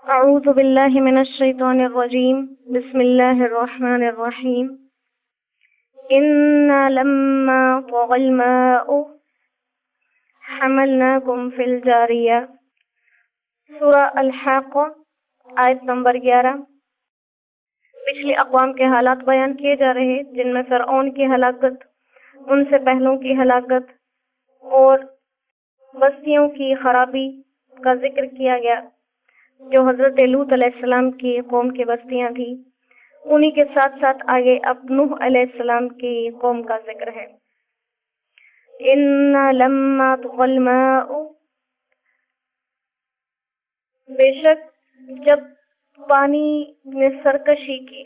أعوذ بالله من الشيطان الرجيم بسم الله الرحمن الرحيم إنا لما طغى الماء حملناكم في الجارية سورہ الحاقہ آیت نمبر 11۔ پچھلی اقوام کے حالات بیان کیے جا رہے جن میں فرعون کی ہلاکت، ان سے پہلوں کی ہلاکت اور بستیوں کی خرابی کا ذکر کیا گیا جو حضرت لوط علیہ السلام کی قوم کی بستیاں تھیں۔ انہی کے ساتھ ساتھ آگے اب نوح علیہ السلام کی قوم کا ذکر ہے۔ اِنَّ لَمَّا طَغَى الْمَاءُ، بے شک جب پانی نے سرکشی کی،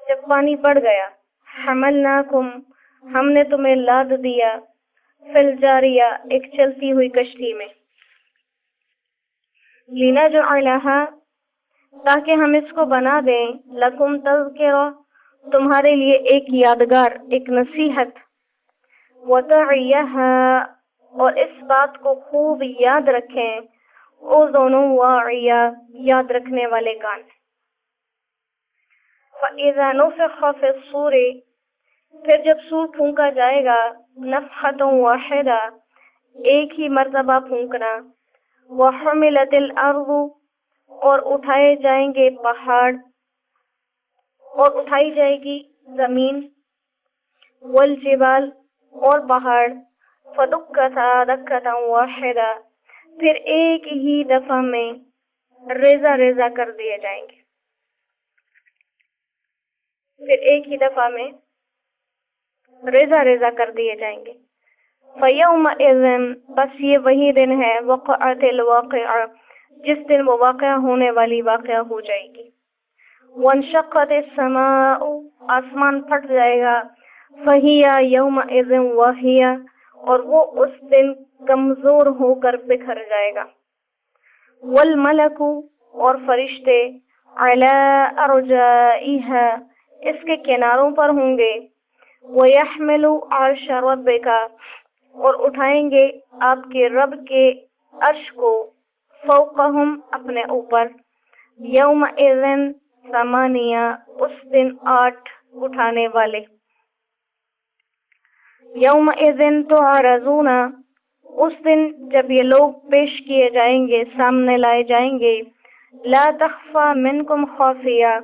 جب پانی بڑھ گیا، حملناکم، ہم نے تمہیں لاد دیا، فی الجاریہ، ایک چلتی ہوئی کشتی میں، لِنَجْعَلَهَا، تاکہ ہم اس کو بنا دیں، لَكُمْ تَذْكِرَةً، تمہارے لیے ایک یادگار، ایک نصیحت، وَتَعِيَهَا، اور اس بات کو خوب یاد رکھیں، اذن واعیہ، یاد رکھنے والے کان۔ فَإِذَا نُفِخَ فِي الصُّورِ، پھر جب سور پھونکا جائے گا، نفخۃ واحدہ، ایک ہی مرتبہ پھونکنا، وَحُمِلَتِ الْأَرْضُ، اور اٹھائے جائیں گے پہاڑ، اور اٹھائی جائے گی زمین، والجبال، اور پہاڑ، فَدُكَّتَا دَكَّةً وَاحِدَةً، پھر ایک ہی دفعہ میں ریزہ ریزہ کر دیے جائیں گے، پھر ایک ہی دفعہ میں ریزہ ریزہ کر دیے جائیں گے۔ فَيَوْمَئِذٍ، بس یہ وہی دن ہے، وَقَعَتِ الْوَاقِعَةُ، جس دن وہ واقعہ ہونے والی واقعہ ہو جائے گی۔ وَانشَقَّتِ السَّمَاءُ، آسمان پھٹ جائے گا، فَهِيَ يَوْمَئِذٍ وَاهِيَةٌ، اور وہ اس دن کمزور ہو کر بکھر جائے گا۔ وَالْمَلَكُ، اور فرشتے، عَلَىٰ أَرْجَائِهَا، اس کے کناروں پر ہوں گے، وَيَحْمِلُ عَرْشَ رَبِّكَ، اور اٹھائیں گے آپ کے رب کے عرش کو، فوقہم، اپنے اوپر، یومئذ ثمانیہ، اس دن 8 اٹھانے والے، یومئذ تعرضون، اس دن جب یہ لوگ پیش کیے جائیں گے، سامنے لائے جائیں گے، لا تخفى منکم خافیہ،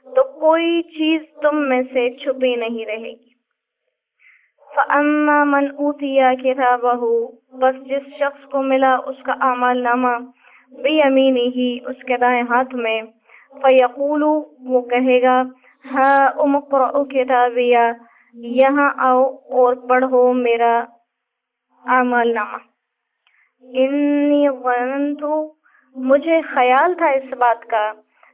تو کوئی چیز تم میں سے چھپی نہیں رہے گی۔ فَأَمَّا مَنْ أُوتِيَ كِتَابَهُ، بس جس شخص کو ملا اس کا اعمال نامہ، بِيَمِينِهِ، اس کے دائیں ہاتھ میں، فَيَقُولُ، وہ کہے گا، هَاؤُمُ اقْرَءُوا كِتَابِيَهْ، یہاں آؤ اور پڑھو میرا اعمال نامہ۔ إِنِّي ظَنَنْتُ، مجھے خیال تھا اس بات کا،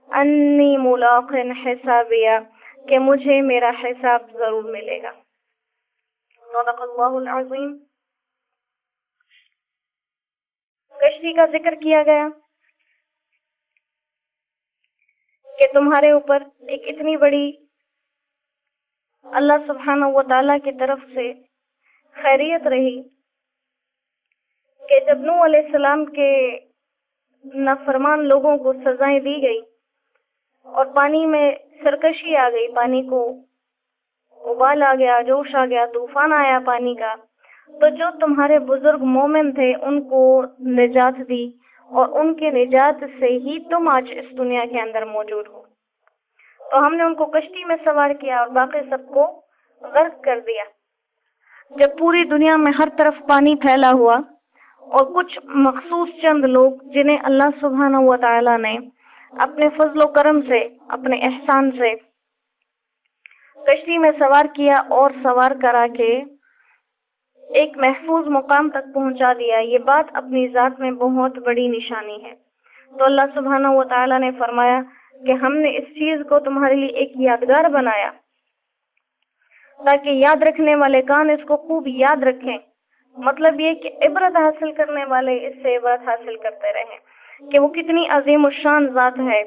أَنِّي مُلَاقٍ حِسَابِيَهْ، کہ مجھے میرا حساب ضرور ملے گا۔ صدق اللہ العظیم۔ کشتی کا ذکر کیا گیا کہ تمہارے اوپر ایک اتنی بڑی اللہ سبحانہ و تعالیٰ کی طرف سے خیریت رہی کہ جب نوح علیہ السلام کے نافرمان لوگوں کو سزائیں دی گئی اور پانی میں سرکشی آ گئی، پانی کو ابال آ گیا، جوش آ گیا، طوفان آیا پانی کا، تو جو تمہارے بزرگ مومن تھے ان کو نجات دی، اور ان کے نجات سے ہی تم آج اس دنیا کے اندر موجود ہو۔ تو ہم نے ان کو کشتی میں سوار کیا اور باقی سب کو غرق کر دیا۔ جب پوری دنیا میں ہر طرف پانی پھیلا ہوا اور کچھ مخصوص چند لوگ جنہیں اللہ سبحانہ و تعالیٰ نے اپنے فضل و کرم سے، اپنے احسان سے کشتی میں سوار کیا اور سوار کرا کے ایک محفوظ مقام تک پہنچا دیا، یہ بات اپنی ذات میں بہت بڑی نشانی ہے۔ تو اللہ سبحانہ و تعالیٰ نے فرمایا کہ ہم نے اس چیز کو تمہارے لیے ایک یادگار بنایا تاکہ یاد رکھنے والے کان اس کو خوب یاد رکھیں۔ مطلب یہ کہ عبرت حاصل کرنے والے اس سے عبرت حاصل کرتے رہیں کہ وہ کتنی عظیم الشان ذات ہے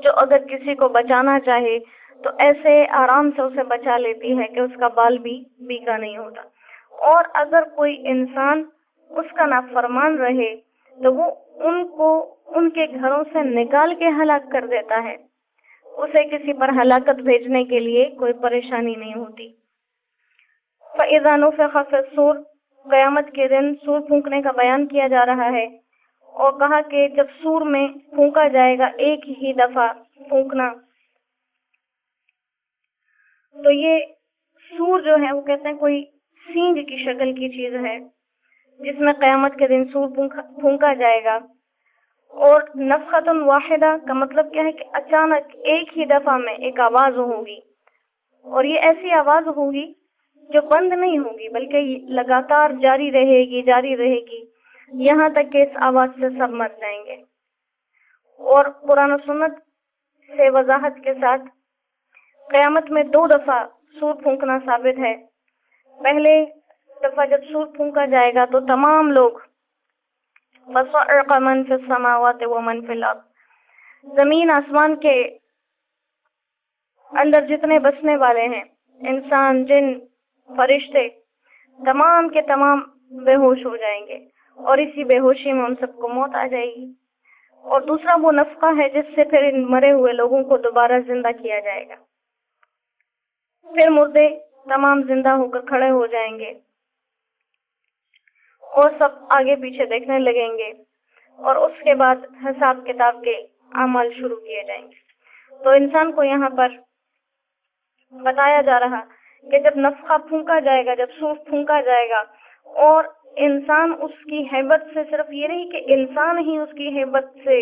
جو اگر کسی کو بچانا چاہے تو ایسے آرام سے اسے بچا لیتی ہے کہ اس کا بال بھی بیکا نہیں ہوتا، اور اگر کوئی انسان اس کا نافرمان رہے تو وہ ان کو ان کے گھروں سے نکال کے ہلاک کر دیتا ہے، اسے کسی پر ہلاکت بھیجنے کے لیے کوئی پریشانی نہیں ہوتی۔ فَإِذَا نُفِخَ فِي الصُّورِ، قیامت کے دن سور پھونکنے کا بیان کیا جا رہا ہے، اور کہا کہ جب سور میں پھونکا جائے گا، ایک ہی دفعہ پھونکنا، تو یہ سور جو ہے وہ کہتے ہیں کوئی سینگ کی شکل کی چیز ہے جس میں قیامت کے دن سور پھونکا جائے گا۔ اور نفخۃ واحدہ کا مطلب کیا ہے کہ اچانک ایک ہی دفعہ میں ایک آواز ہوگی، اور یہ ایسی آواز ہوگی جو بند نہیں ہوگی بلکہ یہ لگاتار جاری رہے گی یہاں تک کہ اس آواز سے سب مر جائیں گے۔ اور قرآن و سنت سے وضاحت کے ساتھ قیامت میں 2 دفعہ سور پھونکنا ثابت ہے۔ پہلے دفعہ جب سور پھونکا جائے گا تو تمام لوگ فَصَعِقَ مَن فِي السَّمَاوَاتِ وَمَن فِي الْأَرْضِ، زمین آسمان کے اندر جتنے بسنے والے ہیں، انسان، جن، فرشتے، تمام کے تمام بے ہوش ہو جائیں گے، اور اسی بے ہوشی میں ان سب کو موت آ جائے گی۔ اور دوسرا وہ نفخہ ہے جس سے پھر ان مرے ہوئے لوگوں کو دوبارہ زندہ کیا جائے گا، پھر مردے تمام زندہ ہو کر کھڑے ہو جائیں گے اور سب آگے پیچھے دیکھنے لگیں گے، اور اس کے بعد حساب کتاب کے اعمال شروع کیے جائیں گے۔ تو انسان کو یہاں پر بتایا جا رہا کہ جب نفخہ پھونکا جائے گا، جب سور پھونکا جائے گا، اور انسان اس کی ہیبت سے، صرف یہ نہیں کہ انسان ہی اس کی ہیبت سے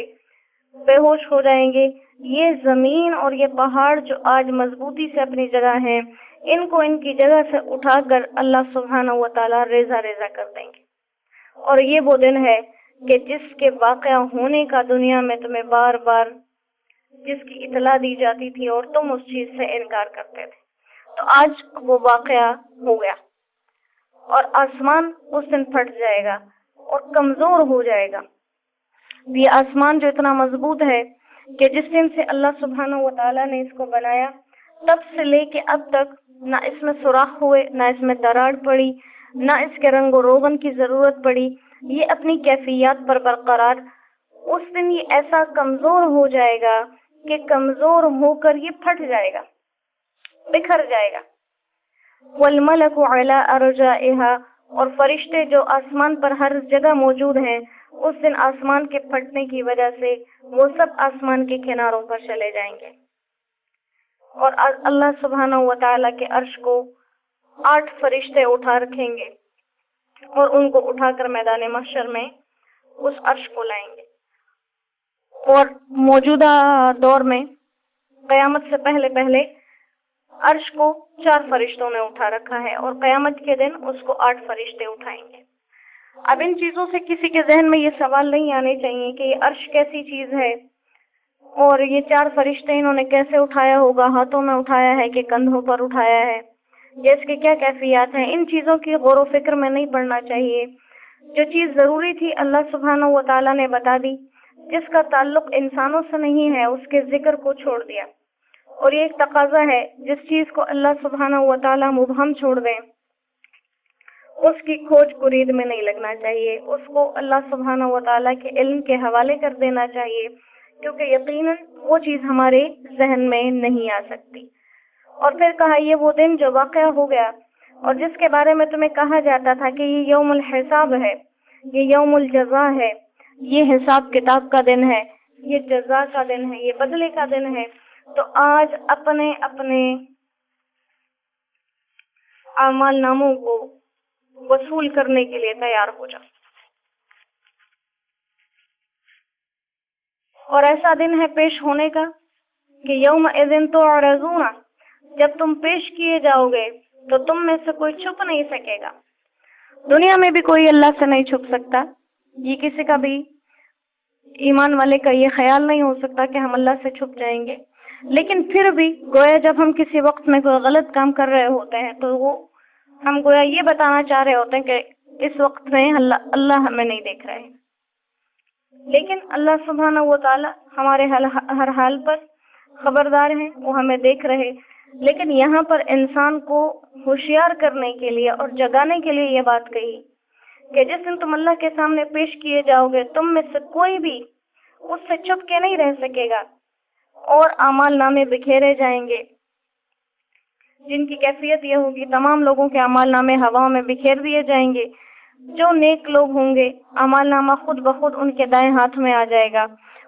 بے ہوش ہو جائیں گے، یہ زمین اور یہ پہاڑ جو آج مضبوطی سے اپنی جگہ ہیں، ان کو ان کی جگہ سے اٹھا کر اللہ سبحانہ و تعالی ریزہ ریزہ کر دیں گے۔ اور یہ وہ دن ہے کہ جس کے واقعہ ہونے کا دنیا میں تمہیں بار بار جس کی اطلاع دی جاتی تھی اور تم اس چیز سے انکار کرتے تھے، تو آج وہ واقعہ ہو گیا، اور آسمان اس دن پھٹ جائے گا اور کمزور ہو جائے گا۔ یہ آسمان جو اتنا مضبوط ہے کہ جس دن سے اللہ سبحانہ و تعالیٰ نے اس کو بنایا، تب سے لے کے اب تک نہ اس میں سوراخ ہوئے، نہ اس میں دراڑ پڑی، نہ اس کے رنگ و روغن کی ضرورت پڑی، یہ اپنی کیفیات پر برقرار۔ اس دن یہ ایسا کمزور ہو جائے گا کہ کمزور ہو کر یہ پھٹ جائے گا، بکھر جائے گا۔ والملک علی ارجائها، اور فرشتے جو آسمان پر ہر جگہ موجود ہیں، اس دن آسمان کے پھٹنے کی وجہ سے وہ سب آسمان کے کناروں پر چلے جائیں گے، اور اللہ سبحانہ و تعالیٰ کے عرش کو 8 فرشتے اٹھا رکھیں گے اور ان کو اٹھا کر میدان محشر میں اس عرش کو لائیں گے۔ اور موجودہ دور میں قیامت سے پہلے عرش کو 4 فرشتوں نے اٹھا رکھا ہے، اور قیامت کے دن اس کو 8 فرشتے اٹھائیں گے۔ اب ان چیزوں سے کسی کے ذہن میں یہ سوال نہیں آنے چاہیے کہ یہ عرش کیسی چیز ہے، اور یہ 4 فرشتے انہوں نے کیسے اٹھایا ہوگا، ہاتھوں میں اٹھایا ہے کہ کندھوں پر اٹھایا ہے، یا اس کے کیا کیفیات ہیں۔ ان چیزوں کی غور و فکر میں نہیں پڑنا چاہیے۔ جو چیز ضروری تھی اللہ سبحانہ و تعالیٰ نے بتا دی، جس کا تعلق انسانوں سے نہیں ہے اس کے ذکر کو چھوڑ دیا، اور یہ ایک تقاضا ہے، جس چیز کو اللہ سبحانہ و تعالیٰ مبہم چھوڑ دیں اس کی کھوج کرید میں نہیں لگنا چاہیے، اس کو اللہ سبحانہ و تعالیٰ کے علم کے حوالے کر دینا چاہیے، کیونکہ یقیناً وہ چیز ہمارے ذہن میں نہیں آ سکتی۔ اور پھر کہا یہ وہ دن جو واقعہ ہو گیا، اور جس کے بارے میں تمہیں کہا جاتا تھا کہ یہ یوم الحساب ہے، یہ یوم الجزا ہے، یہ حساب کتاب کا دن ہے، یہ جزا کا دن ہے، یہ بدلے کا دن ہے۔ تو آج اپنے اپنے اعمال ناموں کو وصول کرنے کے لیے تیار ہو جاؤ۔ اور ایسا دن ہے پیش ہونے کا کہ یومئذ تعرضون، جب تم پیش کیے جاؤ گے تو تم میں سے کوئی چھپ نہیں سکے گا۔ دنیا میں بھی کوئی اللہ سے نہیں چھپ سکتا، یہ کسی کا بھی ایمان والے کا یہ خیال نہیں ہو سکتا کہ ہم اللہ سے چھپ جائیں گے، لیکن پھر بھی گویا جب ہم کسی وقت میں کوئی غلط کام کر رہے ہوتے ہیں تو وہ ہم گویا یہ بتانا چاہ رہے ہوتے ہیں کہ اس وقت میں اللہ ہمیں نہیں دیکھ رہے ہیں، لیکن اللہ سبحانہ و تعالی ہمارے ہر حال پر خبردار ہیں، وہ ہمیں دیکھ رہے۔ لیکن یہاں پر انسان کو ہوشیار کرنے کے لیے اور جگانے کے لیے یہ بات کہی کہ جس دن تم اللہ کے سامنے پیش کیے جاؤ گے تم میں سے کوئی بھی اس سے چھپ کے نہیں رہ سکے گا، اور اعمال نامے بکھیرے جائیں گے، جن کی کیفیت یہ ہوگی تمام لوگوں کے اعمال نامے ہواؤں میں بکھیر دیے جائیں گے۔ جو نیک لوگ ہوں گے اعمال نامہ خود بخود ان کے دائیں ہاتھ میں آ جائے گا،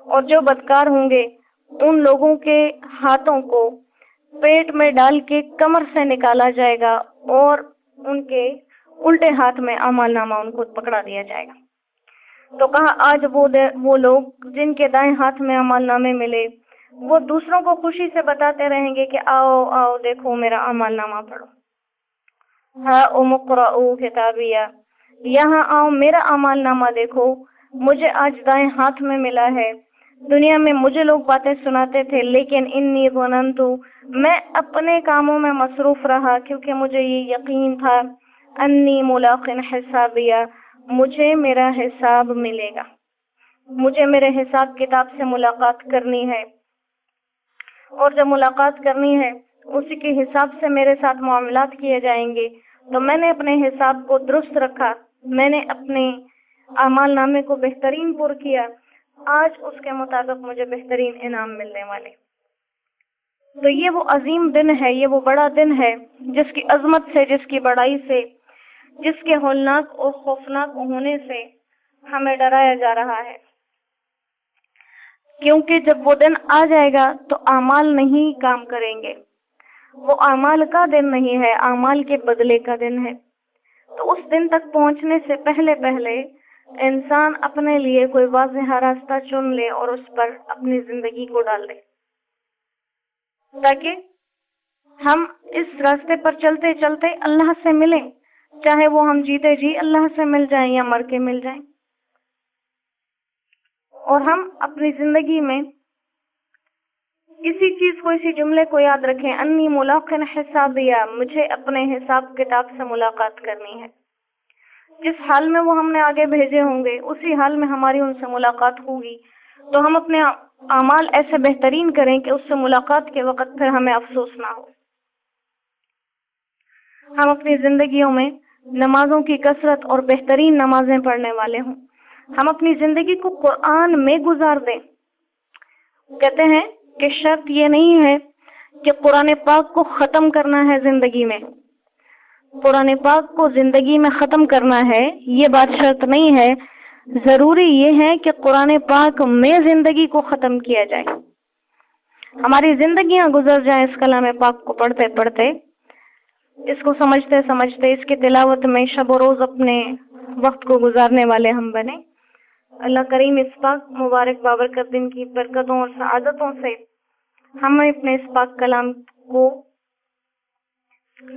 اور جو بدکار ہوں گے ان لوگوں کے ہاتھوں کو پیٹ میں ڈال کے کمر سے نکالا جائے گا، اور ان کے الٹے ہاتھ میں اعمال نامہ ان کو پکڑا دیا جائے گا۔ تو کہا آج وہ لوگ جن کے دائیں ہاتھ میں اعمال نامے ملے وہ دوسروں کو خوشی سے بتاتے رہیں گے کہ آؤ آؤ دیکھو میرا اعمال نامہ پڑھو، ہاؤ اقرؤوا کتابیہ، یہاں آؤ میرا اعمال نامہ دیکھو، مجھے آج دائیں ہاتھ میں ملا ہے۔ دنیا میں مجھے لوگ باتیں سناتے تھے لیکن انی ظننت، میں اپنے کاموں میں مصروف رہا کیونکہ مجھے یہ یقین تھا انی ملاق حسابیہ، مجھے میرا حساب ملے گا، مجھے میرے حساب کتاب سے ملاقات کرنی ہے، اور جب ملاقات کرنی ہے اسی کے حساب سے میرے ساتھ معاملات کیے جائیں گے۔ تو میں نے اپنے حساب کو درست رکھا، میں نے اپنے اعمال نامے کو بہترین پر کیا، آج اس کے مطابق مجھے بہترین انعام ملنے والے۔ تو یہ وہ عظیم دن ہے، یہ وہ بڑا دن ہے جس کی عظمت سے، جس کی بڑائی سے، جس کے ہولناک اور خوفناک ہونے سے ہمیں ڈرایا جا رہا ہے، کیونکہ جب وہ دن آ جائے گا تو اعمال نہیں کام کریں گے، وہ اعمال کا دن نہیں ہے، اعمال کے بدلے کا دن ہے۔ تو اس دن تک پہنچنے سے پہلے انسان اپنے لیے کوئی واضح راستہ چن لے اور اس پر اپنی زندگی کو ڈال دے، تاکہ ہم اس راستے پر چلتے چلتے اللہ سے ملیں، چاہے وہ ہم جیتے جی اللہ سے مل جائیں یا مر کے مل جائیں، اور ہم اپنی زندگی میں اسی چیز کو، اسی جملے کو یاد رکھیں، انی ملاق حسابیہ، مجھے اپنے حساب کتاب سے ملاقات کرنی ہے۔ جس حال میں وہ ہم نے آگے بھیجے ہوں گے اسی حال میں ہماری ان سے ملاقات ہوگی، تو ہم اپنے اعمال ایسے بہترین کریں کہ اس سے ملاقات کے وقت پھر ہمیں افسوس نہ ہو۔ ہم اپنی زندگیوں میں نمازوں کی کثرت اور بہترین نمازیں پڑھنے والے ہوں، ہم اپنی زندگی کو قرآن میں گزار دیں۔ کہتے ہیں کہ شرط یہ نہیں ہے کہ قرآن پاک کو ختم کرنا ہے زندگی میں، قرآن پاک کو زندگی میں ختم کرنا ہے یہ بات شرط نہیں ہے، ضروری یہ ہے کہ قرآن پاک میں زندگی کو ختم کیا جائے، ہماری زندگیاں گزر جائیں اس کلام پاک کو پڑھتے پڑھتے، اس کو سمجھتے سمجھتے، اس کی تلاوت میں شب و روز اپنے وقت کو گزارنے والے ہم بنے۔ اللہ کریم اس پاک مبارک بابرکت دن کی برکتوں اور سعادتوں سے ہمیں اپنے اس پاک کلام کو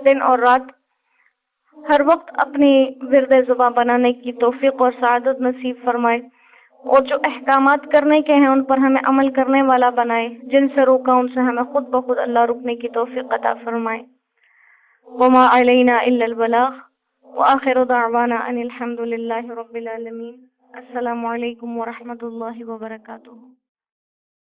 دن اور رات ہر وقت اپنی ورد زباں بنانے کی توفیق اور سعادت نصیب فرمائے، اور جو احکامات کرنے کے ہیں ان پر ہمیں عمل کرنے والا بنائے، جن سے روکا ان سے ہمیں خود بخود اللہ رکنے کی توفیق عطا فرمائے۔ وما علینا الا البلاغ وآخر دعوانا ان الحمد للہ رب العالمین۔ السلام علیکم ورحمۃ اللہ وبرکاتہ۔